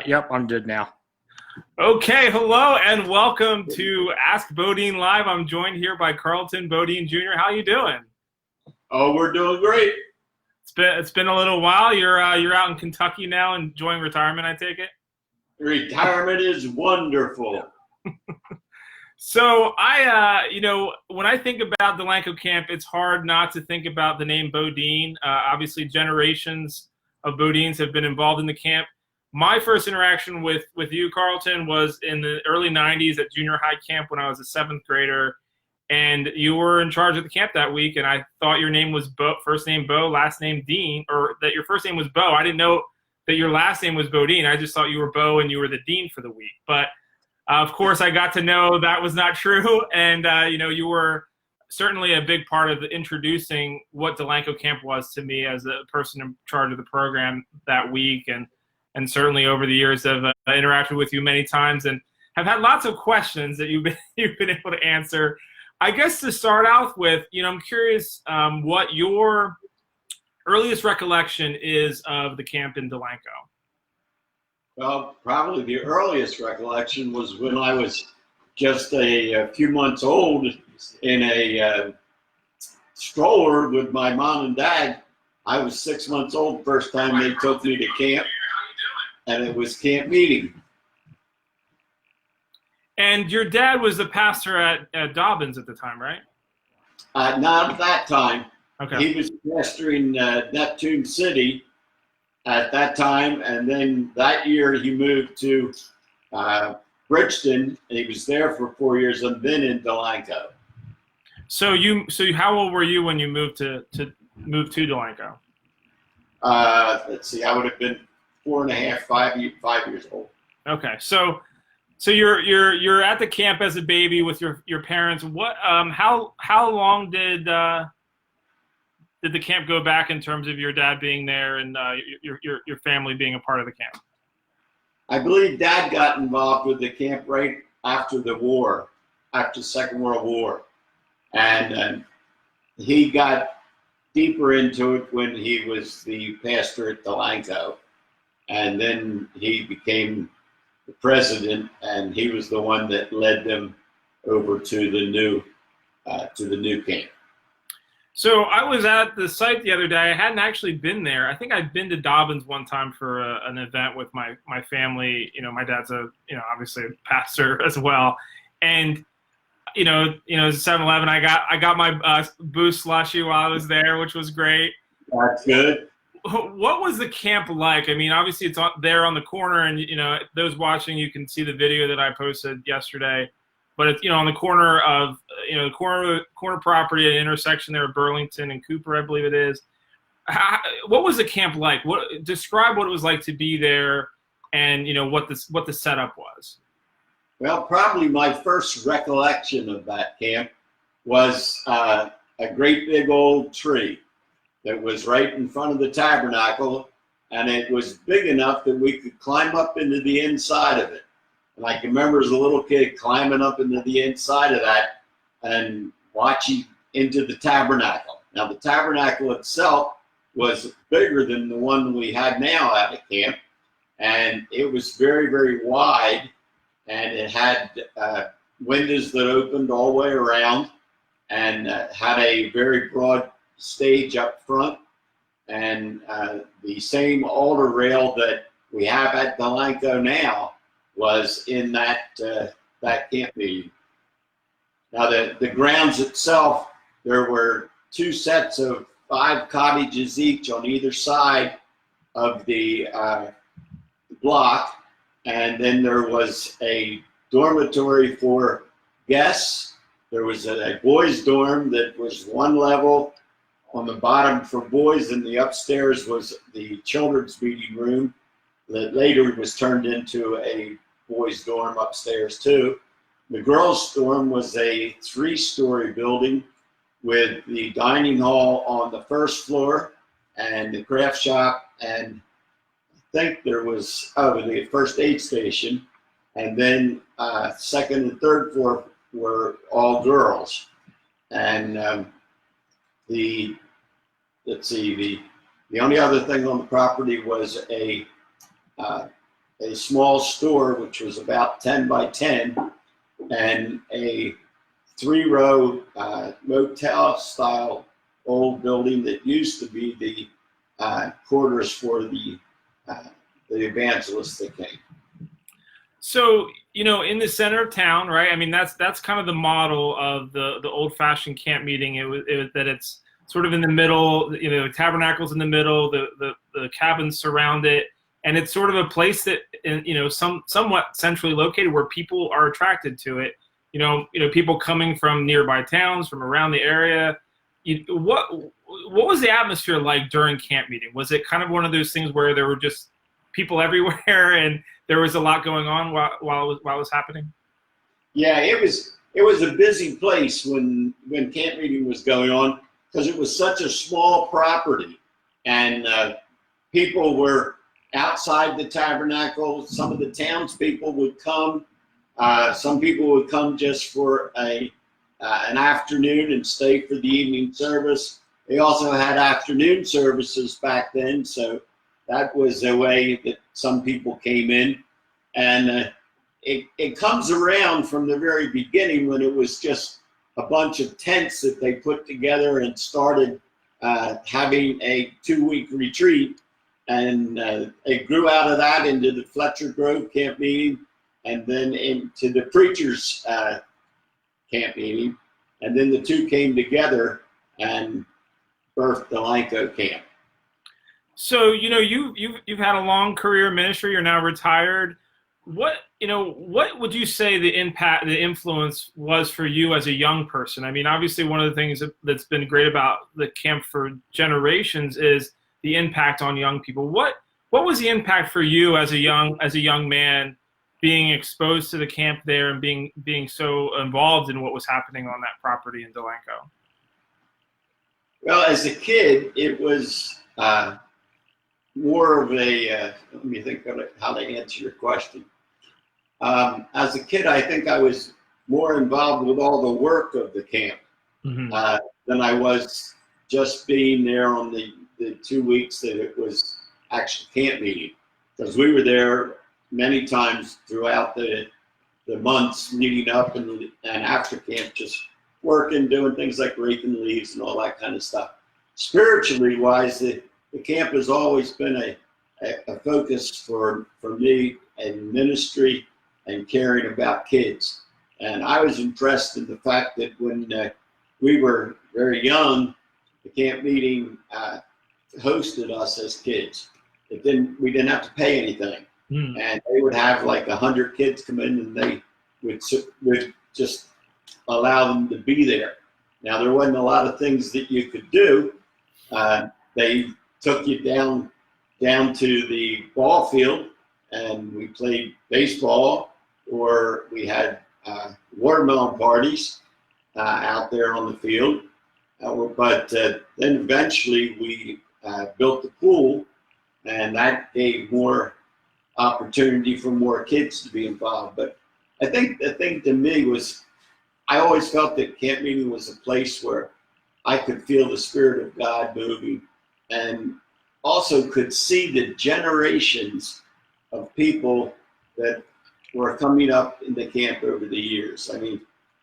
Yep, I'm good now. Okay, hello and welcome to Ask Bodine Live. I'm joined here by Carlton Bodine Jr. How you doing? Oh, we're doing great. It's been a little while. You're out in Kentucky now, enjoying retirement, I take it. Retirement is wonderful. So when I think about Delanco Camp, it's hard not to think about the name Bodine. Obviously, generations of Bodines have been involved in the camp. My first interaction with you, Carlton, was in the early 90s at junior high camp when I was a seventh grader, and you were in charge of the camp that week, and I thought your name was Bo, first name Bo, last name Dean, or that your first name was Bo. I didn't know that your last name was Bodine. I just thought you were Bo and you were the dean for the week. But, of course, I got to know that was not true, and, you were certainly a big part of introducing what Delanco Camp was to me as a person in charge of the program that week, and certainly over the years I've interacted with you many times and have had lots of questions that you've been able to answer. I guess to start out with, I'm curious what your earliest recollection is of the camp in Delanco. Well, probably the earliest recollection was when I was just a few months old in a stroller with my mom and dad. I was 6 months old the first time they took me to camp, and it was camp meeting. And your dad was the pastor at Dobbins at the time, right? Not at that time. Okay. He was pastoring Neptune City at that time, and then that year he moved to Bridgeton, and he was there for 4 years, and then in Delanco. So how old were you when you moved to Delanco? Let's see, I would have been 4.5, 5 years old. Okay, so you're at the camp as a baby with your parents. What how long did the camp go back in terms of your dad being there and your family being a part of the camp? I believe Dad got involved with the camp right after the war, after Second World War, and he got deeper into it when he was the pastor at Delanco, and then he became the president, and he was the one that led them over to the new camp. So I was at the site the other day. I hadn't actually been there. I think I'd been to Dobbins one time for an event with my family. My dad's obviously a pastor as well, and it's 7-Eleven. I got my Boost slushie while I was there, which was great. That's good. What was the camp like? I mean, obviously it's there on the corner, and those watching, you can see the video that I posted yesterday. But it's on the corner of the corner property at an intersection there at Burlington and Cooper, I believe it is. What was the camp like? Describe what it was like to be there, and what the setup was. Well, probably my first recollection of that camp was a great big old tree that was right in front of the Tabernacle, and it was big enough that we could climb up into the inside of it. And I can remember as a little kid climbing up into the inside of that and watching into the Tabernacle. Now, the Tabernacle itself was bigger than the one we had now at the camp, and it was very, very wide, and it had windows that opened all the way around, and had a very broad stage up front, and the same altar rail that we have at Delanco now was in that camp meeting. Now the grounds itself, there were 2 sets of 5 cottages each on either side of the block, and then there was a dormitory for guests. There was a boys' dorm that was one level on the bottom for boys, and the upstairs was the children's meeting room that later was turned into a boys' dorm upstairs too. The girls' dorm was a 3-story building with the dining hall on the first floor and the craft shop, and I think there was the first aid station, and then second and third floor were all girls. And the only other thing on the property was a a small store, which was about 10 by 10, and a 3-row motel-style old building that used to be the quarters for the evangelists that came. So, in the center of town, right? I mean, that's kind of the model of the old-fashioned camp meeting. It was that it's sort of in the middle. Tabernacle's in the middle. The cabins surround it, and it's sort of a place that, somewhat centrally located, where people are attracted to it. People coming from nearby towns, from around the area. What was the atmosphere like during camp meeting? Was it kind of one of those things where there were just people everywhere and there was a lot going on while it was happening? Yeah, it was a busy place when camp meeting was going on, because it was such a small property, and people were outside the tabernacle. Some of the townspeople would come. Some people would come just for an afternoon and stay for the evening service. They also had afternoon services back then, so that was a way that some people came in. And it comes around from the very beginning, when it was just a bunch of tents that they put together and started having a 2-week retreat. And it grew out of that into the Fletcher Grove camp meeting, and then into the preachers' camp meeting. And then the two came together and birthed Delanco camp. So, you've had a long career in ministry. You're now retired. What would you say the influence was for you as a young person? I mean, obviously one of the things that's been great about the camp for generations is the impact on young people. What was the impact for you as a young man, being exposed to the camp there and being so involved in what was happening on that property in Delanco? Well, as a kid, it was more of a, let me think of how to answer your question. As a kid, I think I was more involved with all the work of the camp than I was just being there on the 2 weeks that it was actual camp meeting. Because we were there many times throughout the months leading up and after camp, just working, doing things like raking leaves and all that kind of stuff. Spiritually wise, the camp has always been a focus for me in ministry and caring about kids. And I was impressed in the fact that when we were very young, the camp meeting hosted us as kids. We didn't have to pay anything. And they would have like 100 kids come in, and they would just allow them to be there. Now, there wasn't a lot of things that you could do. They took you down to the ball field, and we played baseball, or we had watermelon parties out there on the field. But then eventually we built the pool, and that gave more opportunity for more kids to be involved. But I think the thing to me was, I always felt that camp meeting was a place where I could feel the Spirit of God moving, and also could see the generations of people that were coming up in the camp over the years. I mean,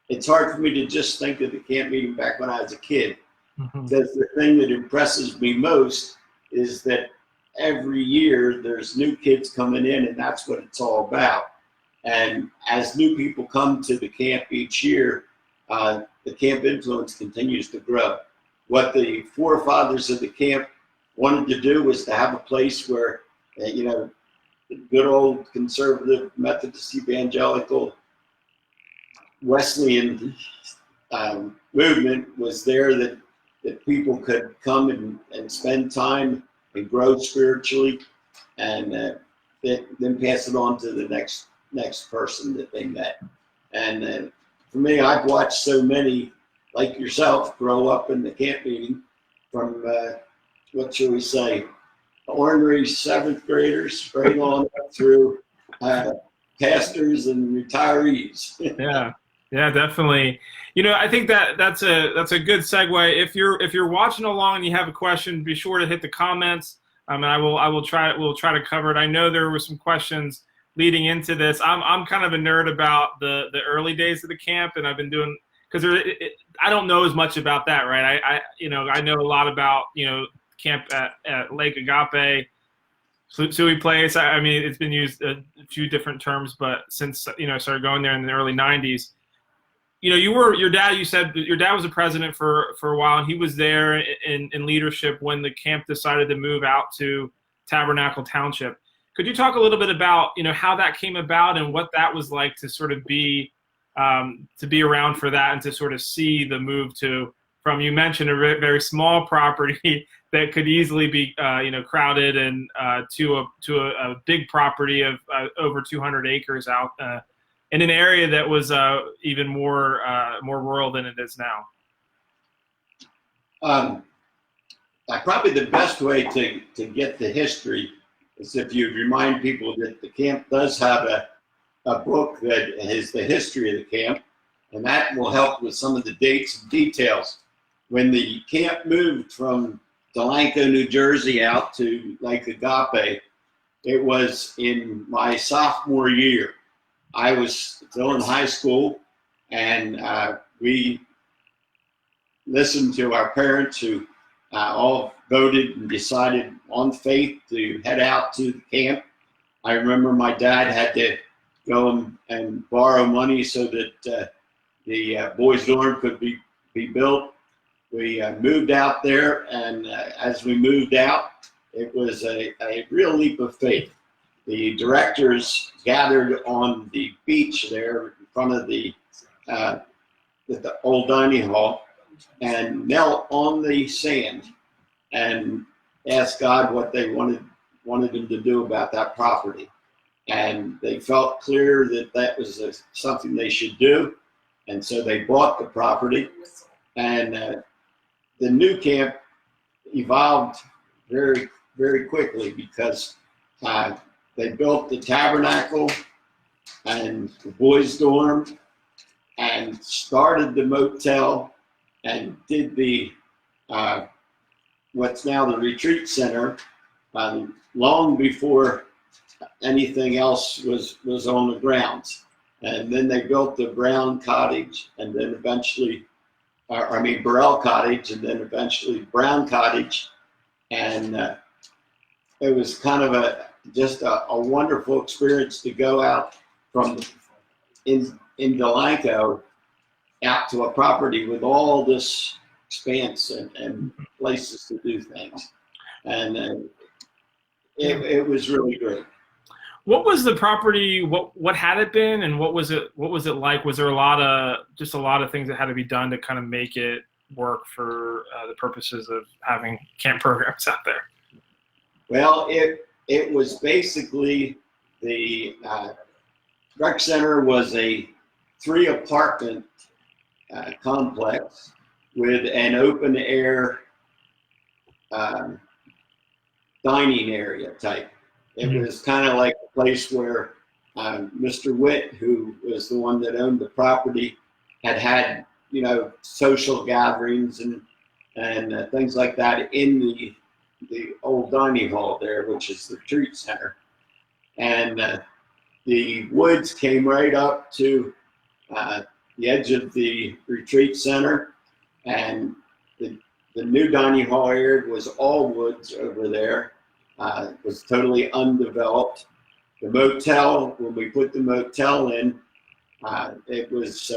it's hard for me to just think of the camp meeting back when I was a kid, because the thing that impresses me most is that every year there's new kids coming in, and that's what it's all about. And as new people come to the camp each year, the camp influence continues to grow. What the forefathers of the camp wanted to do was to have a place where, the good old conservative Methodist evangelical Wesleyan movement was there, that people could come and spend time and grow spiritually, and then pass it on to the next person that they met. And for me, I've watched so many like yourself grow up in the camp meeting, from what shall we say, ornery 7th graders right on up through pastors and retirees. Yeah, definitely. I think that's a good segue. If you're watching along and you have a question, be sure to hit the comments. And we'll try to cover it. I know there were some questions leading into this. I'm kind of a nerd about the early days of the camp, and I've been doing because I don't know as much about that, right? I know a lot about camp at Lake Agape, Sui Place. I mean, it's been used a few different terms, but since I started going there in the early '90s. Your dad. You said your dad was a president for a while, and he was there in leadership when the camp decided to move out to Tabernacle Township. Could you talk a little bit about how that came about and what that was like to sort of be around for that and to sort of see the move from you mentioned a very small property that could easily be crowded and to a big property of over 200 acres out in an area that was even more rural than it is now. Probably the best way to get the history is if you remind people that the camp does have a book that has the history of the camp, and that will help with some of the dates and details. When the camp moved from Delanco, New Jersey out to Lake Agape, it was in my sophomore year. I was still in high school, and we listened to our parents who all voted and decided on faith to head out to the camp. I remember my dad had to go and borrow money so that the boys' dorm could be built. We moved out there, and as we moved out, it was a real leap of faith. The directors gathered on the beach there in front of the old dining hall and knelt on the sand and asked God what they wanted him to do about that property. And they felt clear that was something they should do. And so they bought the property. And the new camp evolved very, very quickly because they built the Tabernacle and the boys' dorm and started the motel and did the what's now the retreat center long before anything else was on the grounds. And then they built the Brown Cottage, and then eventually, Burrell Cottage, and then eventually Brown Cottage. And it was kind of just a wonderful experience to go out from in Delanco out to a property with all this expanse and places to do things. And it was really great. What was the property? What had it been, and what was it like? Was there a lot of things that had to be done to kind of make it work for the purposes of having camp programs out there? Well, it was basically the rec center was a 3-apartment complex with an open air dining area type. It was kind of like a place where Mr. Witt, who was the one that owned the property, had social gatherings and things like that in the old dining hall there, which is the retreat center. And the woods came right up to the edge of the retreat center, and the new dining hall area was all woods over there. It was totally undeveloped. The motel, when we put the motel in, it was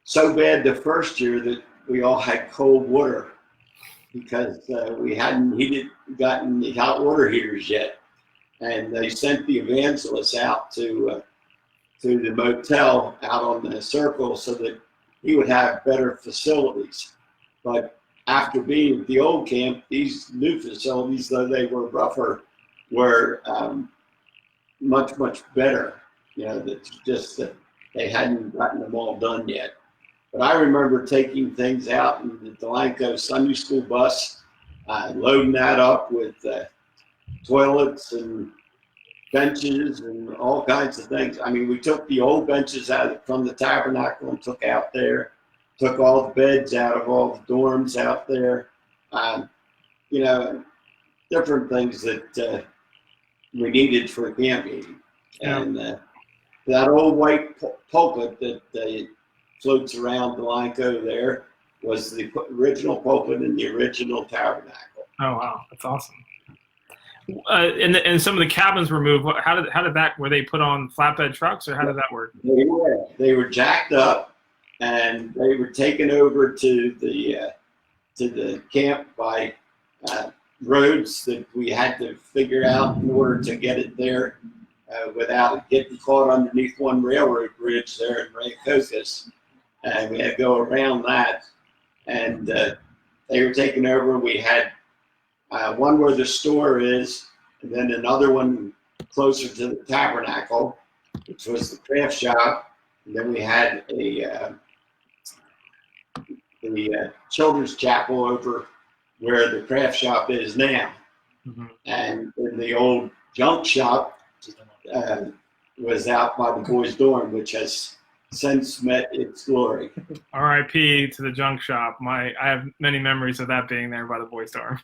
so bad the first year that we all had cold water because we hadn't gotten the hot water heaters yet. And they sent the evangelist out to the motel out on the circle so that he would have better facilities. But after being at the old camp, these new facilities, though they were rougher, were much, much better. That's just that they hadn't gotten them all done yet. But I remember taking things out in the Delanco Sunday school bus, loading that up with toilets and benches and all kinds of things. I mean, we took the old benches out from the Tabernacle and took out there, took all the beds out of all the dorms out there, different things that, we needed for a camp meeting. Yeah. And that old white pulpit that floats around Delanco there was the original pulpit in the original tabernacle. Oh wow, that's awesome. And some of the cabins were moved. How did that? Were they put on flatbed trucks, or how did that work? They were jacked up, and they were taken over to the camp by roads that we had to figure out in order to get it there without getting caught underneath one railroad bridge there in Rancocas. And we had to go around that. And they were taken over. We had one where the store is, and then another one closer to the tabernacle, which was the craft shop. And then we had the children's chapel over where the craft shop is now. Mm-hmm. And then the old junk shop was out by the boys' dorm, which has since met its glory. R.I.P. to the junk shop. I have many memories of that being there by the boys' dorm.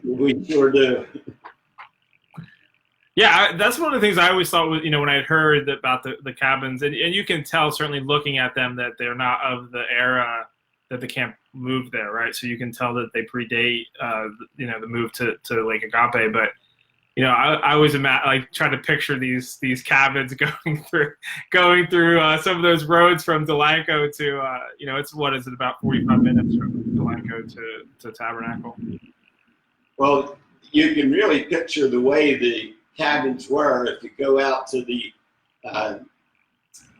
We sure do. Yeah, that's one of the things I always thought was, when I had heard about the cabins, and you can tell certainly looking at them that they're not of the era that the camp moved there, right? So you can tell that they predate, the move to Lake Agape. But I always try to picture these cabins going through some of those roads from Delanco to it's about 45 minutes from Delanco to Tabernacle. Well, you can really picture the way the cabins were if you go out to the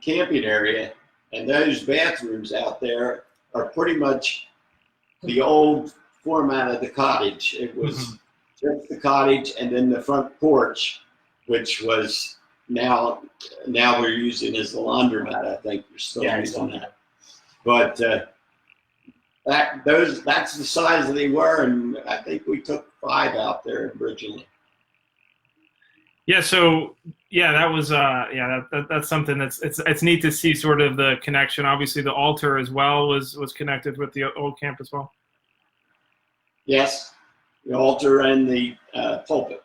camping area, and those bathrooms out there are pretty much the old format of the cottage. It was just the cottage and then the front porch, which was now we're using as the laundromat. I think you're still using that. But that's the size they were, and I think we took 5 out there originally. Yeah, so that was that's something it's neat to see sort of the connection. Obviously, the altar as well was connected with the old camp as well. Yes, the altar and the pulpit.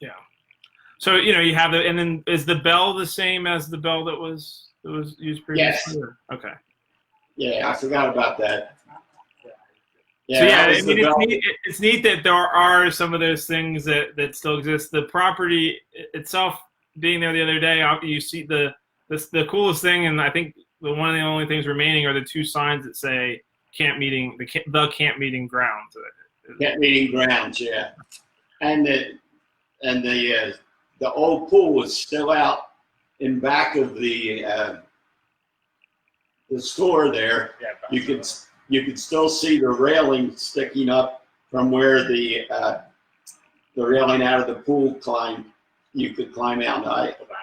Yeah. So you have and then is the bell the same as the bell that was used previously? Yes. Okay. Yeah, I forgot about that. Yeah, so it's neat that there are some of those things that still exist. The property itself, being there the other day, you see the coolest thing, and I think one of the only things remaining are the 2 signs that say camp meeting, the camp meeting grounds. Camp meeting grounds, yeah. And the old pool is still out in back of the store there. Yeah, you could still see the railing sticking up from where the railing out of the pool you could climb out.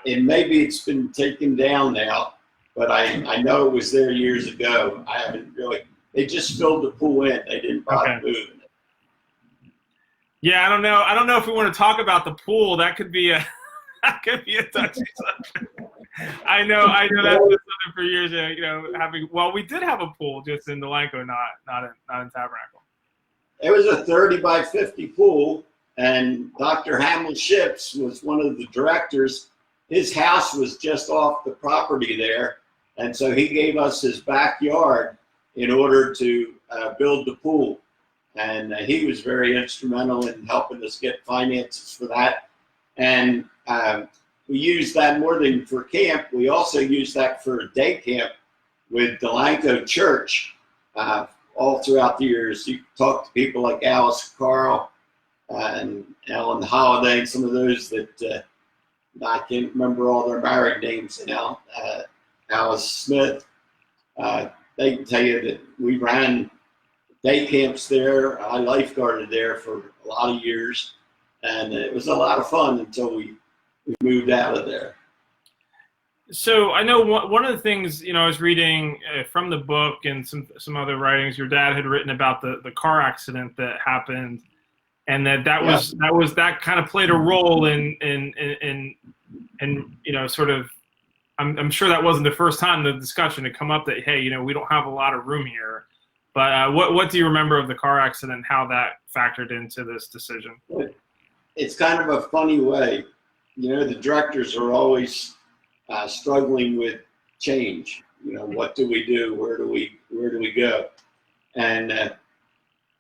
And maybe it's been taken down now, but I know it was there years ago. I haven't really. They just filled the pool in. They didn't bother moving it. Yeah, I don't know if we want to talk about the pool. That could be a touchy subject. I know that's been something for years. We did have a pool just in Delanco, not in Tabernacle. It was a 30 by 50 pool, and Dr. Hamill Ships was one of the directors. His house was just off the property there, and so he gave us his backyard in order to build the pool. And he was very instrumental in helping us get finances for that. And we used that more than for camp. We also used that for day camp with Delanco Church all throughout the years. You talk to people like Alice Carl and Ellen Holiday, and some of those that I can't remember all their married names now. Alice Smith. They can tell you that we ran day camps there. I lifeguarded there for a lot of years, and it was a lot of fun until we moved out of there. So I know one of the things, I was reading from the book and some other writings, your dad had written about the car accident that happened, and that kind of played a role in sort of, I'm sure that wasn't the first time the discussion had come up that, hey, we don't have a lot of room here. But what do you remember of the car accident and how that factored into this decision? it's kind of a funny way. You know, the directors are always struggling with change. You know, what do we do? Where do we go? And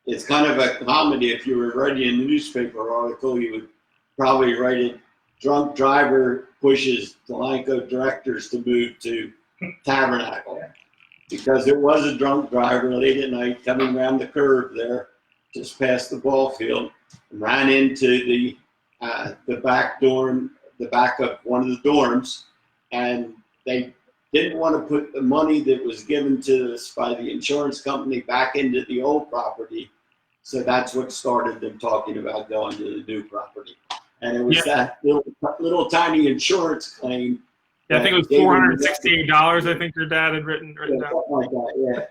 it's kind of a comedy. If you were writing a newspaper article, you would probably write it, drunk driver pushes Delanco directors to move to Tabernacle. Because it was a drunk driver late at night coming around the curve there, just past the ball field, and ran into the back dorm, the back of one of the dorms, and they didn't want to put the money that was given to us by the insurance company back into the old property. So that's what started them talking about going to the new property. And it was that little tiny insurance claim. Yeah, I think it was $468. I think your dad had written down. Something like that, yeah.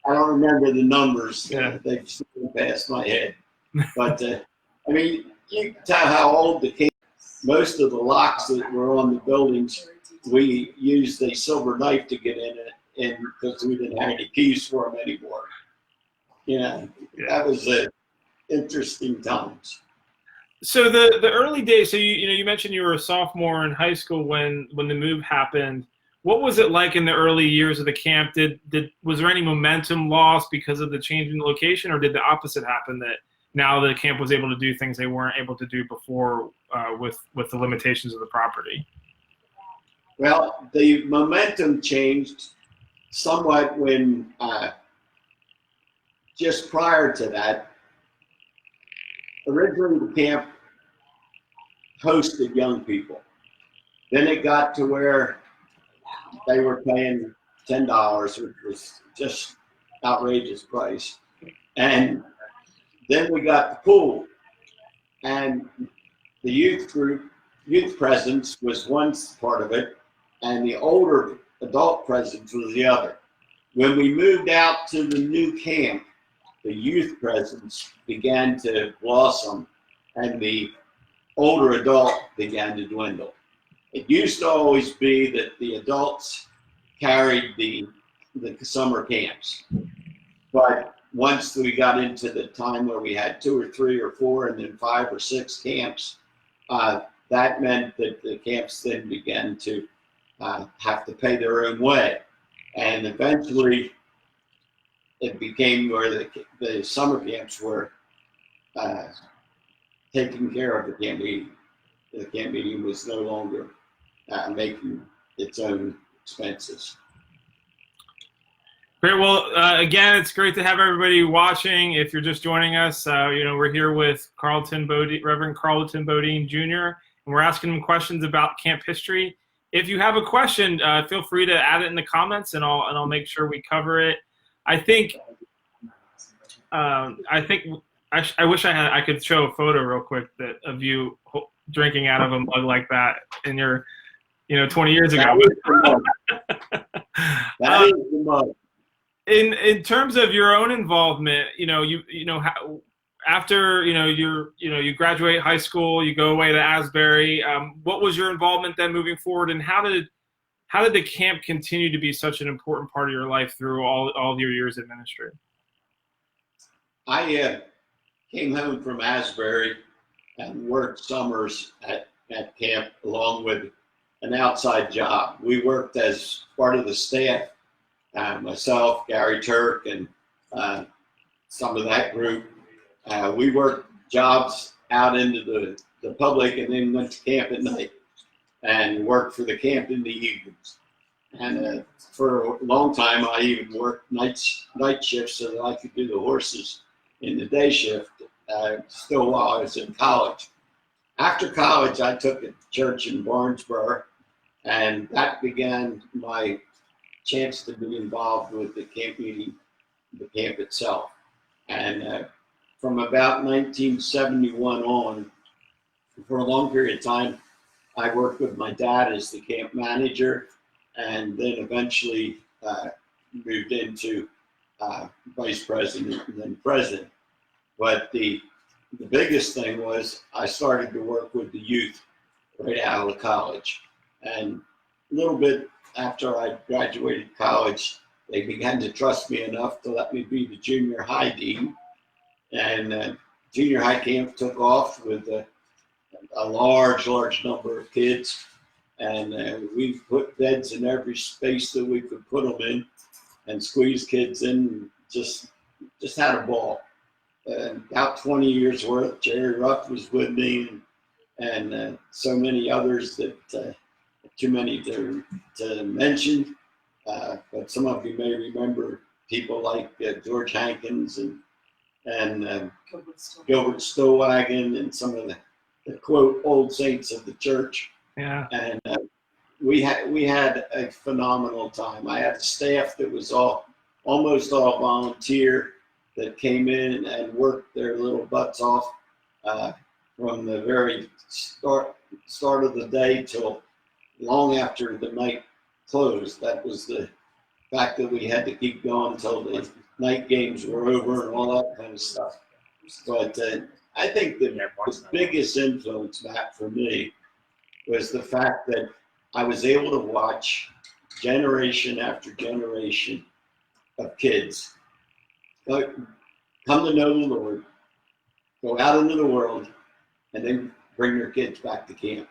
I don't remember the numbers. Yeah. They've slipped past my head. But, I mean, you can tell how old the camp. Most of the locks that were on the buildings, we used a silver knife to get in it, because we didn't have any keys for them anymore. Yeah, that was interesting times. So the early days. So you mentioned you were a sophomore in high school when the move happened. What was it like in the early years of the camp? Was there any momentum lost because of the change in the location, or did the opposite happen, that now the camp was able to do things they weren't able to do before with the limitations of the property? Well, the momentum changed somewhat when just prior to that, originally the camp hosted young people. Then it got to where they were paying $10, which was just outrageous price. And then we got the pool. And the youth presence was one part of it, and the older adult presence was the other. When we moved out to the new camp, the youth presence began to blossom, and the older adult began to dwindle. It used to always be that the adults carried the summer camps. But once we got into the time where we had 2 or 3 or 4 and then 5 or 6 camps, that meant that the camps then began to have to pay their own way. And eventually it became where the summer camps were taking care of the camp meeting. The camp meeting was no longer making its own expenses. Great. Well, again, it's great to have everybody watching. If you're just joining us, we're here with Reverend Carlton Bodine Jr., and we're asking him questions about camp history. If you have a question, feel free to add it in the comments, and I'll make sure we cover it. I wish I could show a photo real quick of you drinking out of a mug like that in your 20 years ago. That is the mug. In terms of your own involvement, after you graduate high school, you go away to Asbury. What was your involvement then moving forward, and how did the camp continue to be such an important part of your life through all your years in ministry? I came home from Asbury and worked summers at camp along with an outside job. We worked as part of the staff, myself, Gary Turk, and some of that group. We worked jobs out into the public and then went to camp at night and worked for the camp in the evenings. And for a long time, I even worked night shifts so that I could do the horses in the day shift, still while I was in college. After college, I took a church in Barnesboro, and that began my chance to be involved with the camp meeting, the camp itself. And from about 1971 on, for a long period of time, I worked with my dad as the camp manager, and then eventually moved into vice president and then president. But the biggest thing was I started to work with the youth right out of college. And a little bit after I graduated college, they began to trust me enough to let me be the junior high dean. And junior high camp took off with a large number of kids, and we put beds in every space that we could put them in, and squeeze kids in. Just had a ball. About 20 years worth. Jerry Ruff was with me, and so many others that too many to mention. But some of you may remember people like George Hankins and Gilbert Stowwagon and some of the quote old saints of the church. Yeah. And we had a phenomenal time. I had a staff that was almost all volunteer, that came in and worked their little butts off from the very start of the day till long after the night closed. That was the fact that we had to keep going until the night games were over and all that kind of stuff. But I think the biggest influence, Matt, for me was the fact that I was able to watch generation after generation of kids come to know the Lord, go out into the world, and then bring their kids back to camp.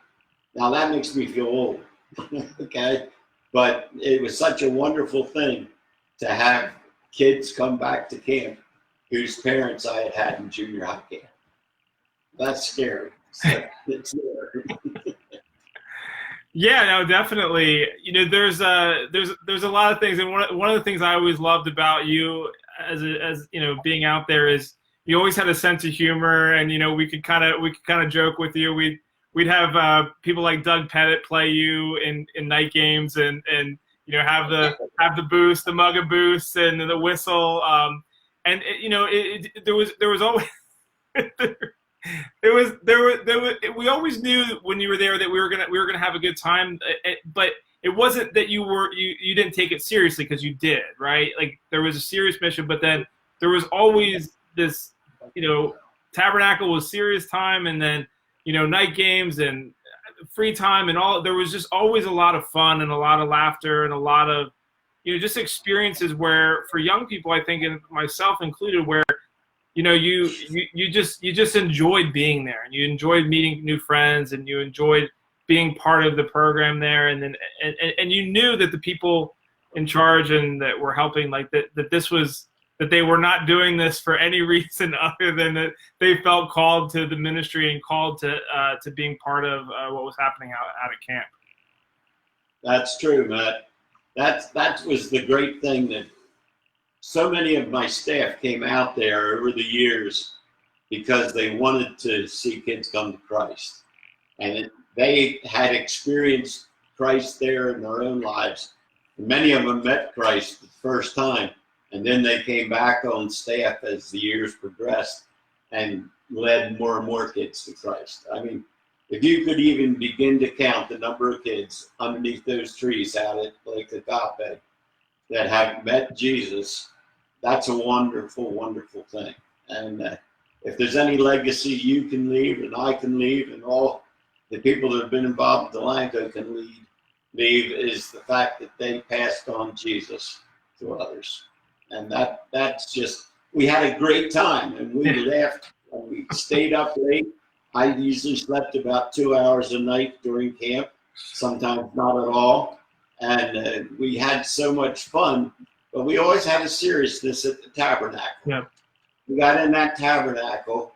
Now that makes me feel old, okay? But it was such a wonderful thing to have kids come back to camp whose parents I had had in junior high camp. That's scary. So it's there. Yeah, no, definitely. You know, there's a lot of things, and one of the things I always loved about you as you know, being out there is you always had a sense of humor, and you know, we could kind of joke with you. We'd have people like Doug Pettit play you in night games, and you know, have the boost, the mug of boost, and the whistle. And you know, there was always we always knew when you were there that we were gonna have a good time, but it wasn't that you didn't take it seriously, because you did, right? Like, there was a serious mission, but then there was always this, you know, Tabernacle was serious time, and then, you know, night games and free time and all. There was just always a lot of fun and a lot of laughter and a lot of, you know, just experiences where, for young people, I think, and myself included, where, you know, you just enjoyed being there, and you enjoyed meeting new friends, and you enjoyed being part of the program there, and then and you knew that the people in charge and that were helping, like that they were not doing this for any reason other than that they felt called to the ministry and called to being part of what was happening out at camp. That's true, Matt. That was the great thing, that so many of my staff came out there over the years because they wanted to see kids come to Christ. And they had experienced Christ there in their own lives. Many of them met Christ the first time, and then they came back on staff as the years progressed and led more and more kids to Christ. I mean, if you could even begin to count the number of kids underneath those trees out at Lake Agape that have met Jesus, that's a wonderful, wonderful thing. And if there's any legacy you can leave, and I can leave, and all the people that have been involved in Delanco can leave, is the fact that they passed on Jesus to others. And that's just, we had a great time, and we laughed, and we stayed up late. I usually slept about 2 hours a night during camp, sometimes not at all. And we had so much fun, but we always had a seriousness at the Tabernacle. Yeah. We got in that Tabernacle,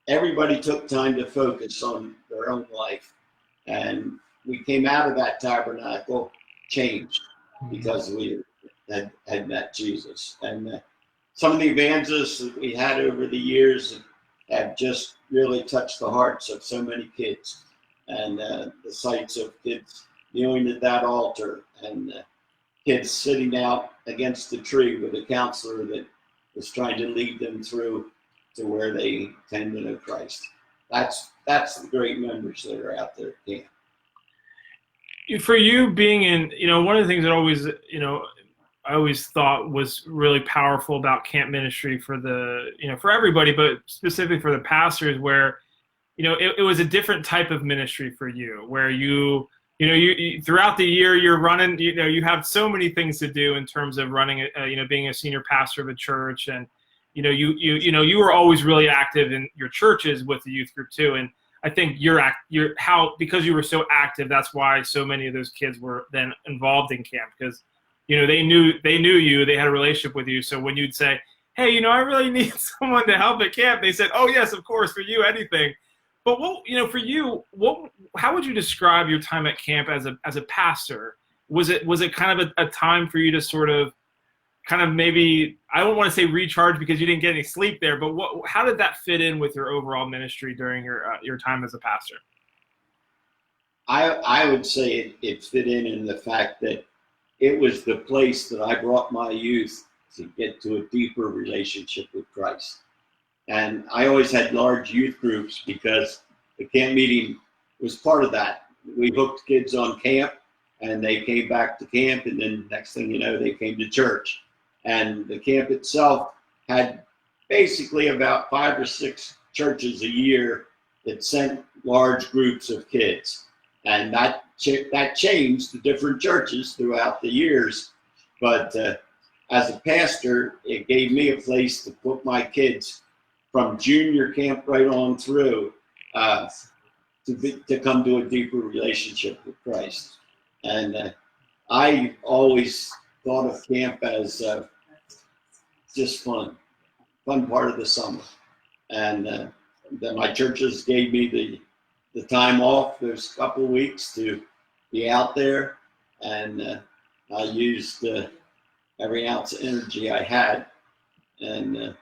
everybody took time to focus on their own life. And we came out of that Tabernacle changed because we had met Jesus. And some of the evangelists that we had over the years have just really touched the hearts of so many kids. And the sights of kids kneeling at that altar, and kids sitting out against the tree with a counselor that was trying to lead them through to where they tend to know Christ. That's the great members that are out there at camp. For you being in, you know, one of the things that always, you know, I always thought was really powerful about camp ministry for the, you know, for everybody, but specifically for the pastors, where, you know, it was a different type of ministry for you, where you throughout the year you're running, you know, you have so many things to do in terms of running, you know, being a senior pastor of a church, and you know, you were always really active in your churches with the youth group too. And I think because you were so active, that's why so many of those kids were then involved in camp, because they knew you, they had a relationship with you. So when you'd say, hey, I really need someone to help at camp, they said, oh yes, of course, for you, anything. But for you, how would you describe your time at camp as a pastor? Was it kind of a time for you to sort of maybe, I don't want to say recharge because you didn't get any sleep there, but how did that fit in with your overall ministry during your time as a pastor? I would say it fit in the fact that it was the place that I brought my youth to get to a deeper relationship with Christ. And I always had large youth groups because the camp meeting was part of that. We hooked kids on camp, and they came back to camp, and then next thing you know, they came to church. And the camp itself had basically about 5 or 6 churches a year that sent large groups of kids. And that changed to different churches throughout the years. But as a pastor, it gave me a place to put my kids from junior camp right on through to come to a deeper relationship with Christ. And I always thought of camp as just fun part of the summer. And then my churches gave me the time off those couple of weeks to be out there, and I used every ounce of energy I had, and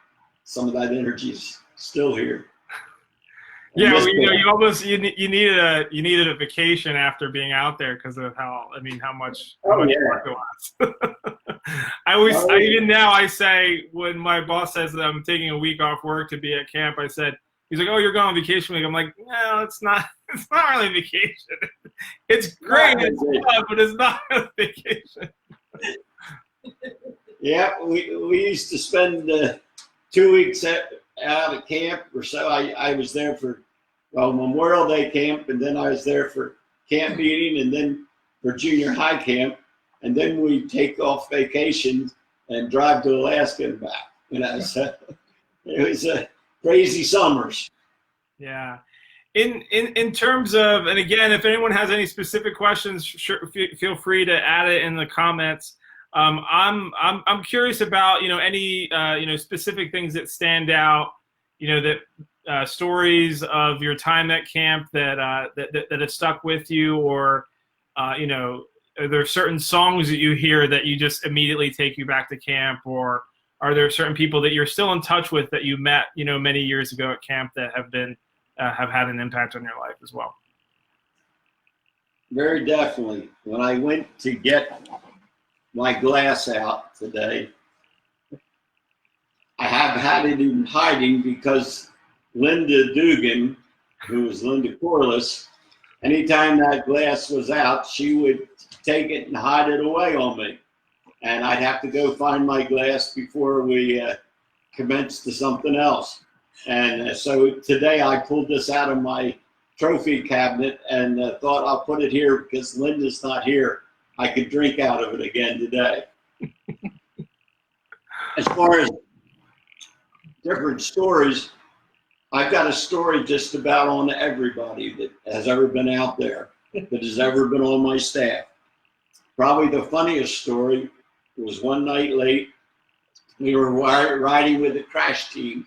some of that energy is still here. Yeah, you needed a vacation after being out there because of how much work it was. Even now I say, when my boss says that I'm taking a week off work to be at camp, I said, he's like, oh, you're going on vacation week. I'm like, no, it's not really vacation. It's great, it's fun, but it's not a vacation. Yeah, we used to spend 2 weeks out at camp or so. I was there for Memorial Day camp, and then I was there for camp meeting, and then for junior high camp, and then we take off vacation and drive to Alaska and back. So it was crazy summers. Yeah. In terms of, and again, if anyone has any specific questions, sure, feel free to add it in the comments. I'm curious about any specific things that stand out, that stories of your time at camp that have stuck with you, or are there certain songs that you hear that you just immediately take you back to camp, or are there certain people that you're still in touch with that you met many years ago at camp that have had an impact on your life as well? Very definitely. When I went to get my glass out today, I have had it in hiding because Linda Dugan, who was Linda Corliss, anytime that glass was out, she would take it and hide it away on me. And I'd have to go find my glass before we commenced to something else. And so today I pulled this out of my trophy cabinet and thought I'll put it here because Linda's not here. I could drink out of it again today. As far as different stories, I've got a story just about on everybody that has ever been out there, that has ever been on my staff. Probably the funniest story was one night late. We were riding with a crash team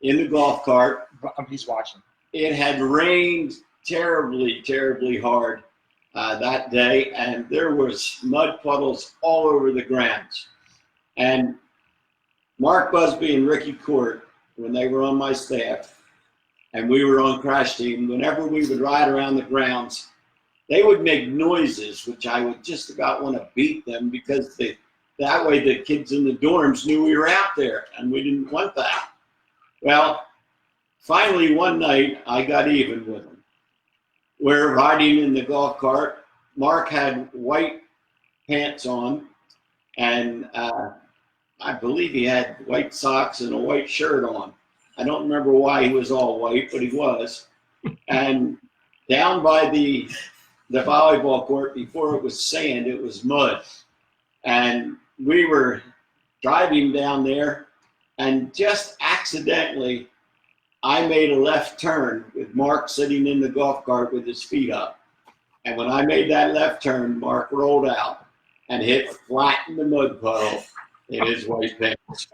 in the golf cart. He's watching. It had rained terribly, terribly hard that day, and there was mud puddles all over the grounds. And Mark Busby and Ricky Court, when they were on my staff, and we were on crash team, whenever we would ride around the grounds, they would make noises, which I would just about want to beat them, because that way the kids in the dorms knew we were out there, and we didn't want that. Well, finally one night I got even with them. We're riding in the golf cart. Mark had white pants on, and I believe he had white socks and a white shirt on. I don't remember why he was all white, but he was. And down by the volleyball court, before it was sand, it was mud. And we were driving down there, and just accidentally, I made a left turn with Mark sitting in the golf cart with his feet up. And when I made that left turn, Mark rolled out and hit flat in the mud puddle in his white pants.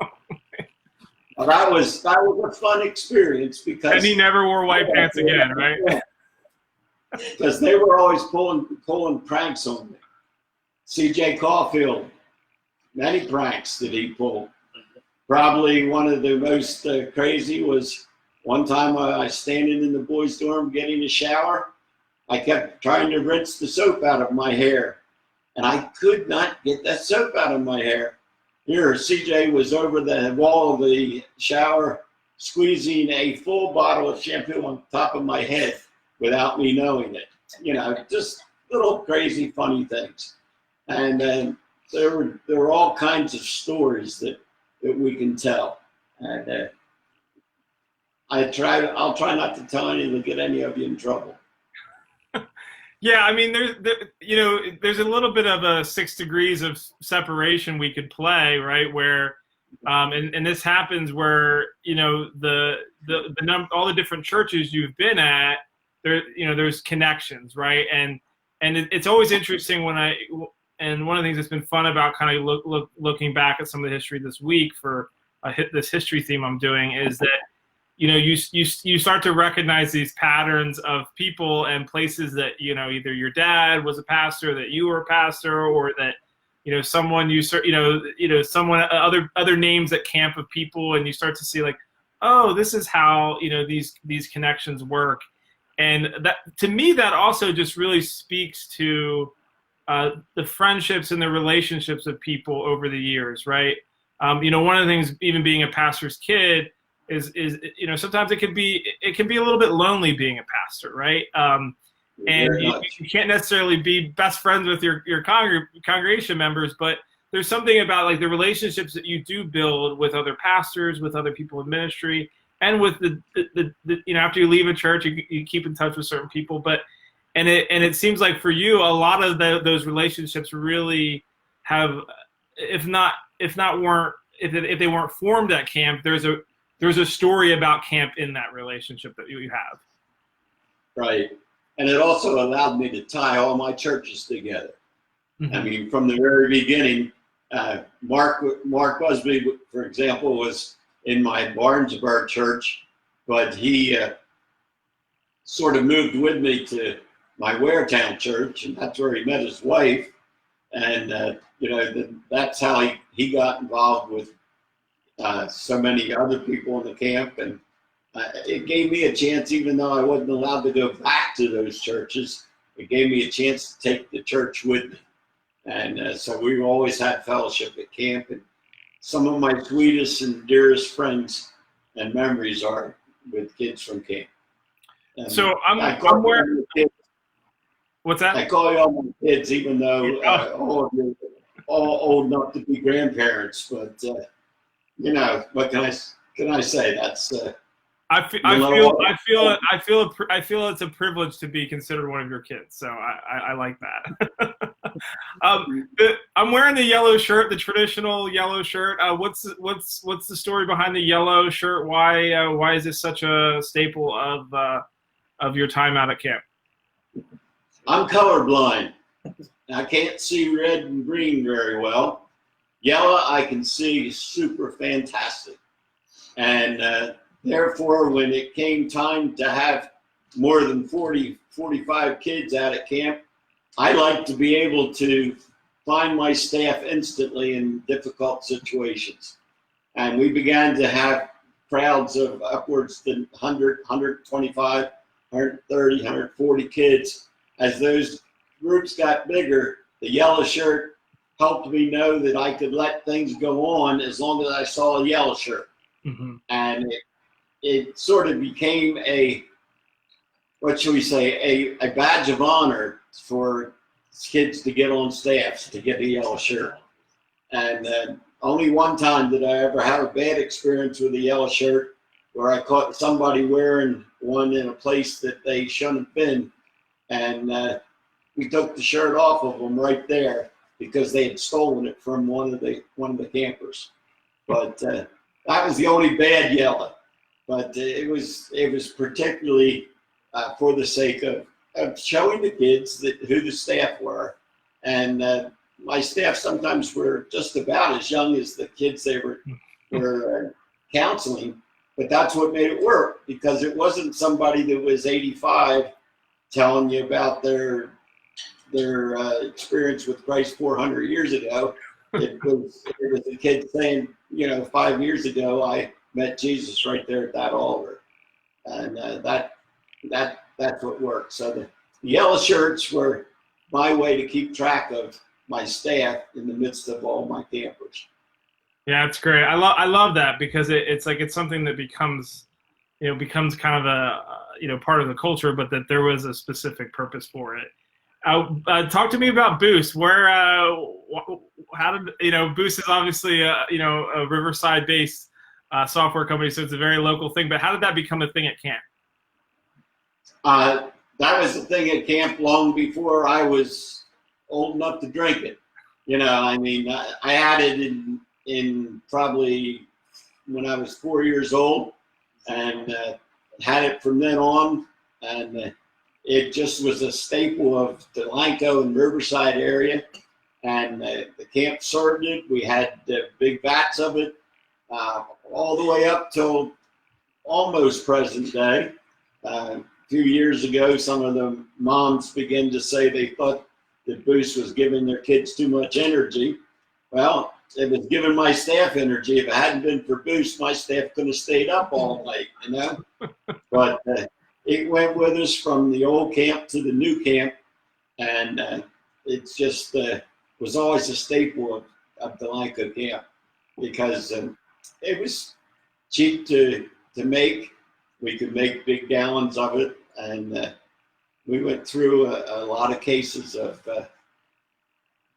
Well, that was a fun experience because. And he never wore white pants again, right? Because they were always pulling pranks on me. C.J. Caulfield, many pranks did he pull. Probably one of the most crazy was one time I was standing in the boys' dorm getting a shower. I kept trying to rinse the soap out of my hair, and I could not get that soap out of my hair. Here, CJ was over the wall of the shower, squeezing a full bottle of shampoo on top of my head without me knowing it. You know, just little crazy, funny things. And there were all kinds of stories that we can tell. And I'll try not to tell any to get any of you in trouble. Yeah, I mean, there's a little bit of a 6 degrees of separation we could play, right? Where, and this happens where, you know, all the different churches you've been at, there's connections, right? And it's always interesting and one of the things that's been fun about kind of looking back at some of the history this week for this history theme I'm doing is that, you know, you start to recognize these patterns of people and places that, you know, either your dad was a pastor, that you were a pastor, or that, you know, someone someone other names at camp of people, and you start to see like, oh, this is how, you know, these connections work. And that, to me, that also just really speaks to the friendships and the relationships of people over the years, right? You know, one of the things, even being a pastor's kid, is you know, sometimes it can be a little bit lonely being a pastor, right? And you can't necessarily be best friends with your congregation members, but there's something about like the relationships that you do build with other pastors, with other people in ministry, and with the you know, after you leave a church, you keep in touch with certain people. But and it seems like for you, a lot of those relationships really have, if they weren't formed at camp, there's a story about camp in that relationship that you have. Right. And it also allowed me to tie all my churches together. Mm-hmm. I mean, from the very beginning, Mark Busby, for example, was in my Barnesburg church, but he sort of moved with me to my Waretown church, and that's where he met his wife. And, you know, that's how he got involved with so many other people in the camp. And it gave me a chance, even though I wasn't allowed to go back to those churches, it gave me a chance to take the church with me. And so we always had fellowship at camp. And some of my sweetest and dearest friends and memories are with kids from camp. And so I'm wearing. What's that? I call you all my kids, even though all of you are all old enough to be grandparents. But you know, what can I say? That's. I feel it's a privilege to be considered one of your kids. So I like that. I'm wearing the yellow shirt, the traditional yellow shirt. What's the story behind the yellow shirt? Why is this such a staple of your time out at camp? I'm colorblind. I can't see red and green very well. Yellow I can see super fantastic. And therefore, when it came time to have more than 40, 45 kids out at camp, I like to be able to find my staff instantly in difficult situations. And we began to have crowds of upwards to 100, 125, 130, 140 kids. As those groups got bigger, the yellow shirt helped me know that I could let things go on as long as I saw a yellow shirt. Mm-hmm. And it sort of became a badge of honor for kids to get on staffs to get a yellow shirt. And only one time did I ever have a bad experience with a yellow shirt, where I caught somebody wearing one in a place that they shouldn't have been. And we took the shirt off of them right there because they had stolen it from one of the campers. But that was the only bad yellow. but it was particularly for the sake of showing the kids who the staff were. And my staff sometimes were just about as young as the kids they were counseling, but that's what made it work, because it wasn't somebody that was 85 telling you about their experience with Christ 400 years ago. It was a kid saying, 5 years ago I met Jesus right there at that altar, and that's what worked. So the yellow shirts were my way to keep track of my staff in the midst of all my campers. Yeah, it's great. I love that, because it's something that becomes kind of a part of the culture, but that there was a specific purpose for it. Talk to me about Boost. Where how did Boost is obviously a Riverside based software company, so it's a very local thing. But how did that become a thing at camp? That was the thing at camp long before I was old enough to drink it. I had it in probably when I was 4 years old, and had it from then on, and it just was a staple of Delanco and Riverside area, and the camp served it. We had big vats of it all the way up till almost present day. A few years ago, some of the moms began to say they thought that Boost was giving their kids too much energy. Well, it was giving my staff energy. If it hadn't been for Boost, my staff could have stayed up all night, But it went with us from the old camp to the new camp, and it just was always a staple of Delanco camp, because it was cheap to make. We could make big gallons of it, and we went through a lot of cases of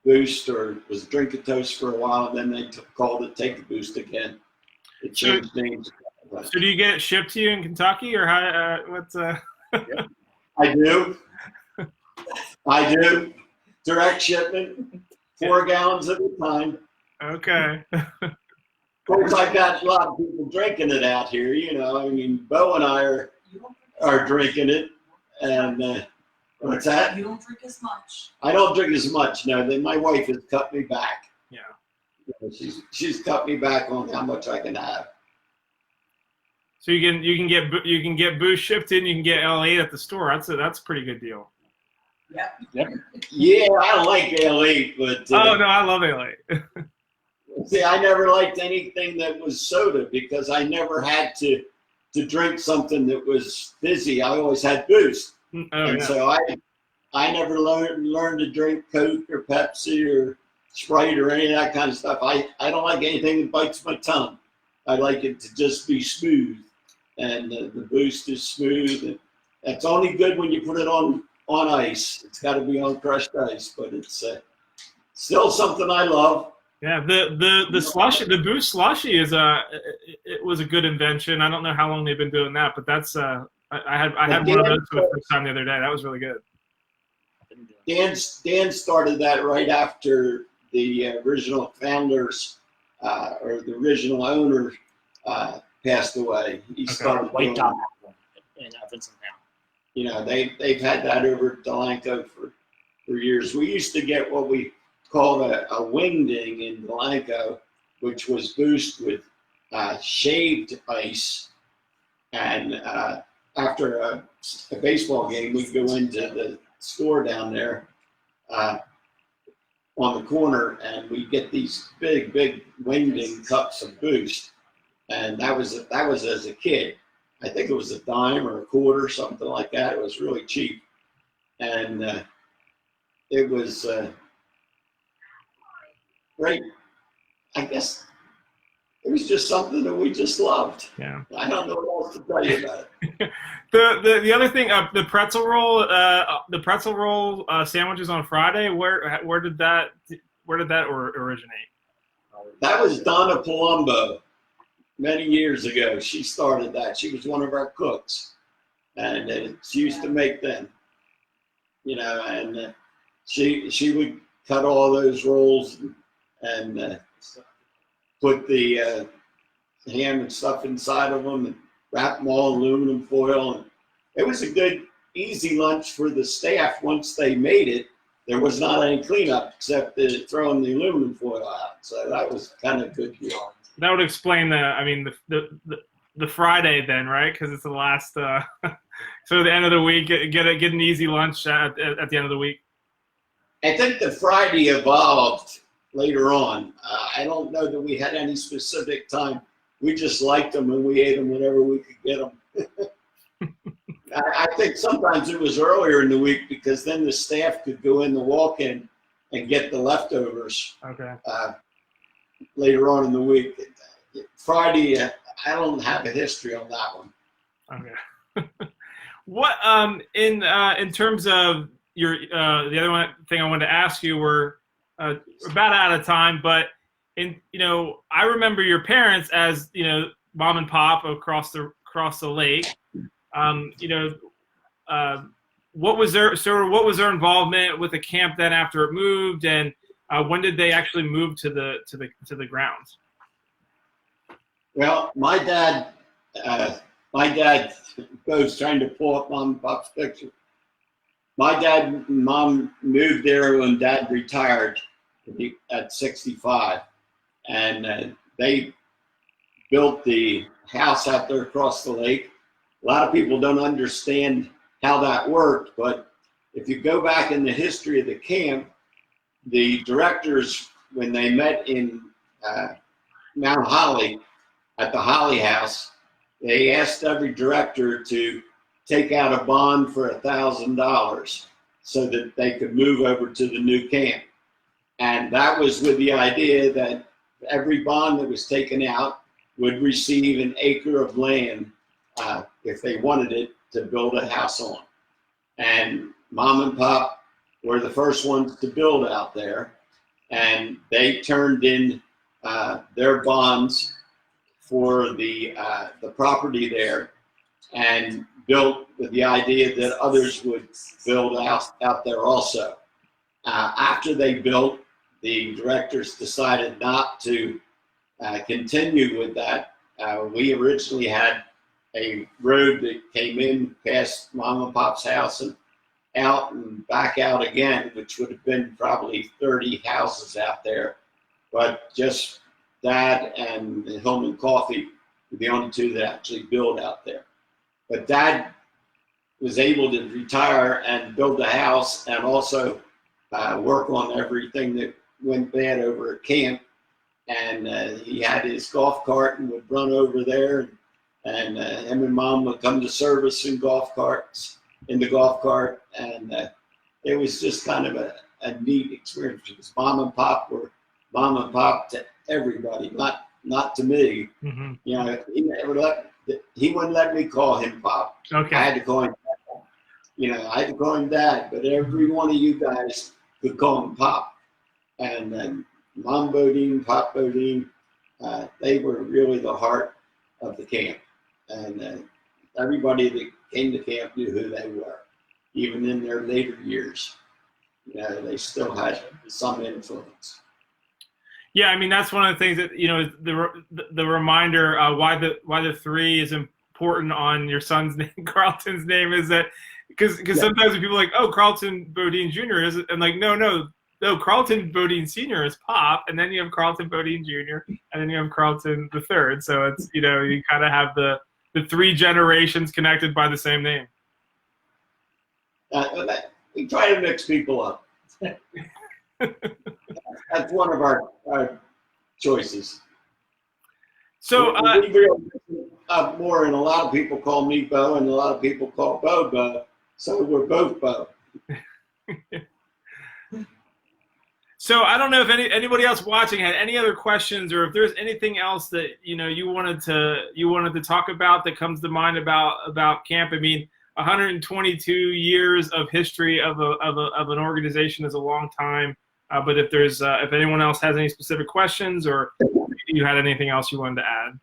Boost, or was Drink a Toast for a while, and then they called it Take a Boost again. It changed names. So do you get it shipped to you in Kentucky, or how? What's? I do. Direct shipment, 4 gallons at a time. Okay. Of course, I've got a lot of people drinking it out here. Bo and I are drinking it, and what's that? You don't drink as much. I don't drink as much. No, my wife has cut me back. Yeah. She's cut me back on how much I can have. So you can get Boost shipped in. You can get L8 at the store. That's a pretty good deal. Yep. Yeah, I don't like L8, but oh no, I love L8. See, I never liked anything that was soda, because I never had to drink something that was fizzy. I always had Boost. So I never learned to drink Coke or Pepsi or Sprite or any of that kind of stuff. I don't like anything that bites my tongue. I like it to just be smooth, and the Boost is smooth. And it's only good when you put it on ice. It's got to be on crushed ice, but it's still something I love. Yeah, the slushy, the Boost slushy it was a good invention. I don't know how long they've been doing that, but that's I had one of those for the first time the other day. That was really good. Dan started that right after the original founders or the original owner passed away. He started White Dog in Vincent now. They've had that over at Delanco for years. We used to get what we called a wingding in Delanco, which was Boost with shaved ice. And after a baseball game, we'd go into the store down there on the corner, and we'd get these big wingding cups of Boost. And that was as a kid. I think it was a dime or a quarter, something like that. It was really cheap. And it was great. I guess it was just something that we just loved. Yeah. I don't know what else to tell you about it. The other thing, the pretzel roll sandwiches on Friday. Where did that originate? That was Donna Palumbo many years ago. She started that. She was one of our cooks, and she used to make them. And she would cut all those rolls and put the ham and stuff inside of them, wrap them all in aluminum foil. And it was a good, easy lunch for the staff. Once they made it, there was not any cleanup except throwing the aluminum foil out. So that was kind of a good deal. That would explain the Friday then, right? Because it's the last, so the end of the week, get an easy lunch at the end of the week. I think the Friday evolved later on. I don't know that we had any specific time. We just liked them and we ate them whenever we could get them. I think sometimes it was earlier in the week because then the staff could go in the walk-in and get the leftovers. Okay. Later on in the week. Friday, I don't have a history on that one. Okay. What in terms of your the other thing I wanted to ask you, we're about out of time, but I remember your parents as mom and pop across the lake. What was their involvement with the camp then after it moved, and when did they actually move to the grounds? Well, my dad goes trying to pull up mom and pop's picture. My dad and mom moved there when dad retired at 65, and they built the house out there across the lake. A lot of people don't understand how that worked, but if you go back in the history of the camp, the directors, when they met in Mount Holly at the Holly House, they asked every director to take out a bond for $1,000 so that they could move over to the new camp. And that was with the idea that every bond that was taken out would receive an acre of land if they wanted it to build a house on. And mom and pop were the first ones to build out there, and they turned in their bonds for the property there and built with the idea that others would build out there also. After they built, the directors decided not to continue with that. We originally had a road that came in past mom and pop's house and out and back out again, which would have been probably 30 houses out there. But just Dad and Hillman Coffee were the only two that actually built out there. But Dad was able to retire and build a house and also work on everything that went bad over at camp. And he had his golf cart and would run over there, and him and mom would come to service in the golf cart. And it was just kind of a neat experience because mom and pop were mom and pop to everybody, not to me. Mm-hmm. He wouldn't let me call him Pop. Okay. I had to call him Dad. I had to call him Dad, but every one of you guys could call him Pop. And Mom Bodine, Pop Bodine, they were really the heart of the camp. And everybody that came to camp knew who they were, even in their later years. They still had some influence. Yeah, I mean that's one of the things that the reminder why the 3 is important on your son's name, Carlton's name, is that because sometimes people are like, oh, Carlton Bodine Jr. is, and like no, Carlton Bodine Sr. is Pop, and then you have Carlton Bodine Jr. and then you have Carlton the third. So it's you kind of have the 3 generations connected by the same name. We try to mix people up. That's one of our choices. So we really more, and a lot of people call me Bo, and a lot of people call Bo. So we're both Bo. So I don't know if anybody else watching had any other questions, or if there's anything else that you wanted to talk about that comes to mind about camp. I mean, 122 years of history of an organization is a long time. But if anyone else has any specific questions, or you had anything else you wanted to add.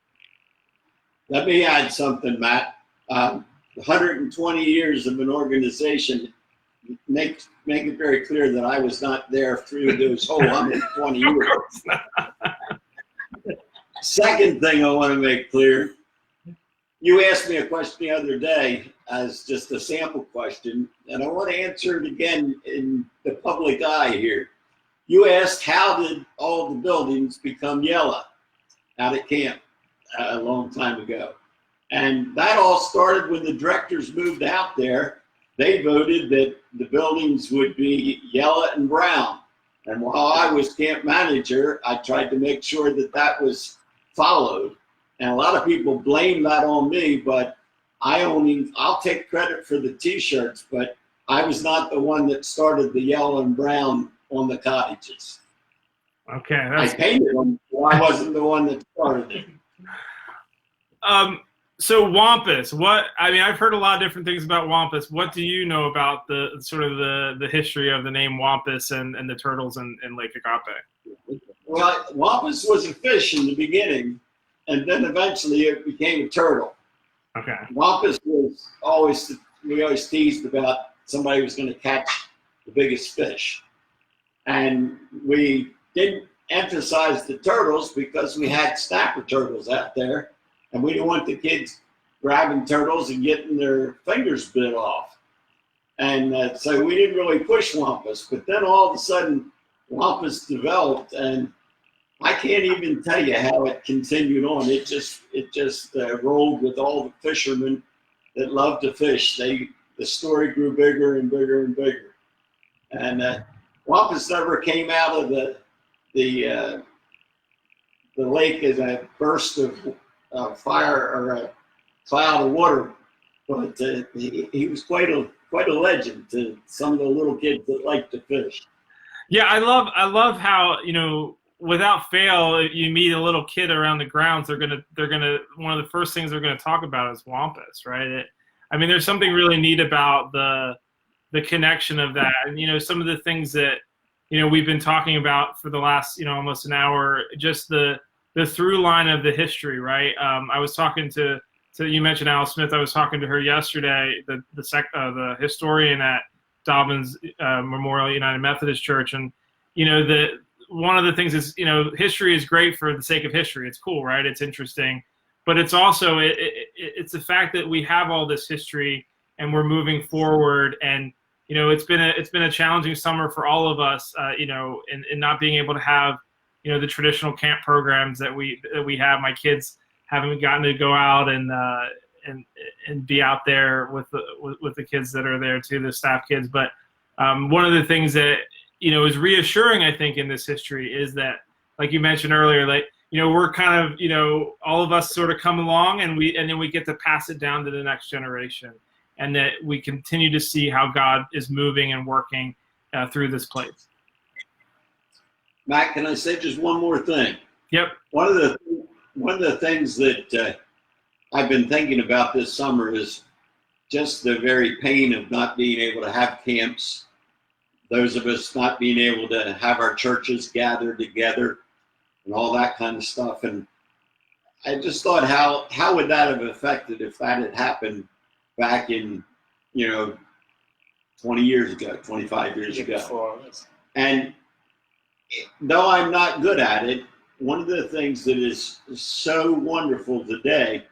Let me add something, Matt. 120 years of an organization, make it very clear that I was not there through those whole 120 years. Second thing I want to make clear, You asked me a question the other day as just a sample question, and I want to answer it again in the public eye here. You asked, how did all the buildings become yellow out at camp a long time ago? And that all started when the directors moved out there. They voted that the buildings would be yellow and brown. And while I was camp manager, I tried to make sure that that was followed. And a lot of people blame that on me, but I'll take credit for the t-shirts, but I was not the one that started the yellow and brown on the cottages. Okay. I painted them, so I wasn't the one that started it. So Wampus, I've heard a lot of different things about Wampus. What do you know about the sort of the history of the name Wampus and the turtles in Lake Agape? Well, Wampus was a fish in the beginning, and then eventually it became a turtle. Okay. Wampus was we always teased about somebody was going to catch the biggest fish. And we didn't emphasize the turtles because we had snapper turtles out there. And we didn't want the kids grabbing turtles and getting their fingers bit off. And so we didn't really push Wampus. But then all of a sudden, Wampus developed. And I can't even tell you how it continued on. It just rolled with all the fishermen that loved to fish. The story grew bigger and bigger and bigger. And Wampus never came out of the lake as a burst of fire or a cloud of water, but he was quite a legend to some of the little kids that like to fish. Yeah, I love how, without fail, you meet a little kid around the grounds, they're gonna one of the first things they're gonna talk about is Wampus, right? There's something really neat about the connection of that, and some of the things that we've been talking about for the last almost an hour, just the through line of the history, right? I was talking to you mentioned Alice Smith. I was talking to her yesterday, the historian at Dobbins Memorial United Methodist Church, and one of the things is history is great for the sake of history. It's cool, right? It's interesting, but it's also it's the fact that we have all this history and we're moving forward, and it's been a challenging summer for all of us, in not being able to have the traditional camp programs that we have. My kids haven't gotten to go out and be out there with the kids that are there too, the staff kids. But one of the things that is reassuring, I think, in this history is that, like you mentioned earlier, we're kind of all of us sort of come along and then we get to pass it down to the next generation, and that we continue to see how God is moving and working through this place. Matt, can I say just one more thing? Yep. One of the things that I've been thinking about this summer is just the very pain of not being able to have camps. Those of us not being able to have our churches gather together and all that kind of stuff. And I just thought, how would that have affected if that had happened back in 20 years ago, 25 years ago? And though I'm not good at it, one of the things that is so wonderful today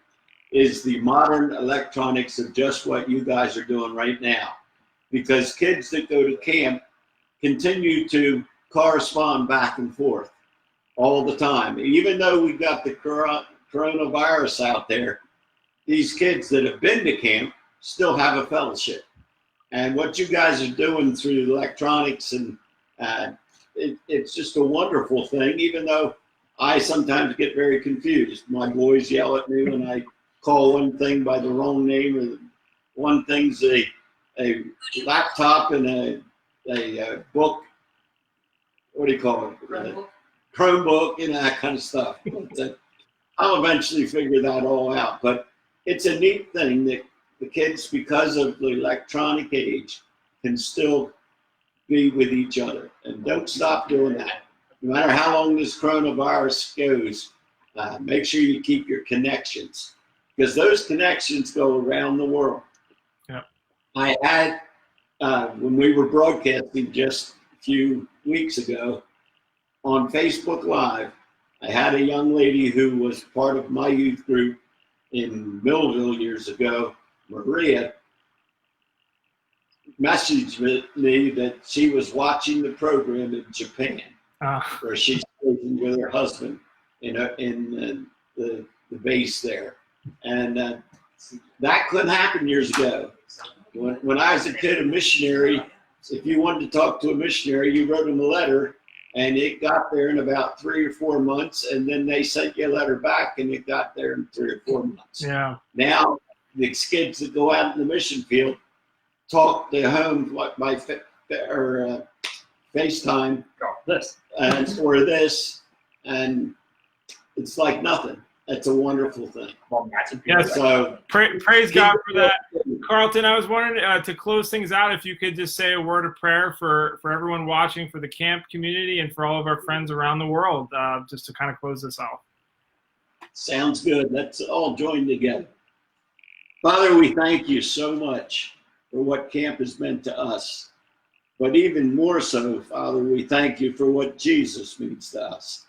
is the modern electronics of just what you guys are doing right now. Because kids that go to camp continue to correspond back and forth all the time. Even though we've got the coronavirus out there, these kids that have been to camp still have a fellowship. And what you guys are doing through electronics, and it's just a wonderful thing, even though I sometimes get very confused. My boys yell at me when I call one thing by the wrong name, or one thing's a laptop and a book. What do you call it? Chromebook, that kind of stuff. But, I'll eventually figure that all out. But it's a neat thing that the kids, because of the electronic age, can still be with each other. And don't stop doing that. No matter how long this coronavirus goes, make sure you keep your connections, because those connections go around the world. Yeah. I had, when we were broadcasting just a few weeks ago on Facebook Live, I had a young lady who was part of my youth group in Millville years ago, Maria, messaged me that she was watching the program in Japan, where she's stationed with her husband in the base there. And that couldn't happen years ago. When I was a kid, a missionary, if you wanted to talk to a missionary, you wrote them a letter, and it got there in about 3 or 4 months, and then they sent you a letter back, and it got there in 3 or 4 months. Yeah. Now, the kids that go out in the mission field talk to home by FaceTime or this, and it's like nothing. That's a wonderful thing. Yes. So praise God for that. Carlton, I was wondering to close things out, if you could just say a word of prayer for everyone watching, for the camp community, and for all of our friends around the world, just to kind of close this off. Sounds good. Let's all join together. Father, we thank you so much for what camp has meant to us. But even more so, Father, we thank you for what Jesus means to us.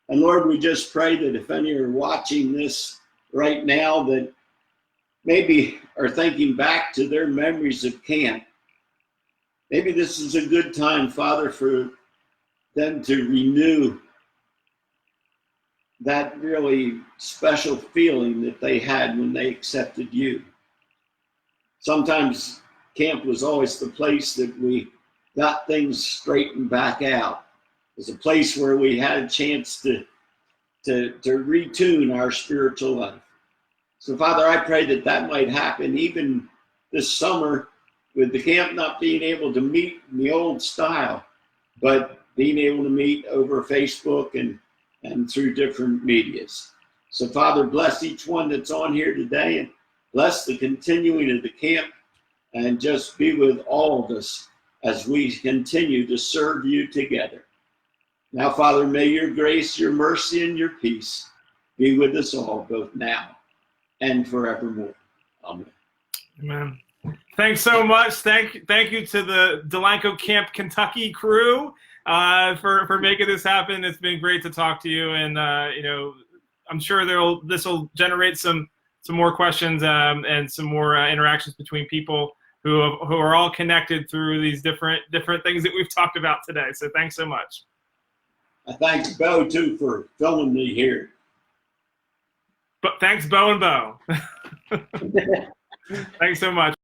And Lord, we just pray that if any are watching this right now that maybe are thinking back to their memories of camp, maybe this is a good time, Father, for them to renew that really special feeling that they had when they accepted you. Sometimes camp was always the place that we got things straightened back out. It was a place where we had a chance to retune our spiritual life. So, Father, I pray that that might happen even this summer, with the camp not being able to meet in the old style, but being able to meet over Facebook and through different medias. So, Father, bless each one that's on here today, and bless the continuing of the camp, and just be with all of us as we continue to serve you together. Now, Father, may your grace, your mercy, and your peace be with us all, both now and forevermore. Amen. Amen. Thanks so much. Thank you to the Delanco Camp Kentucky crew for making this happen. It's been great to talk to you, and I'm sure this will generate some more questions and some more interactions between people who are all connected through these different things that we've talked about today. So thanks so much. I thank Bo too for filming me here. But thanks, Bo and Bo. Thanks so much.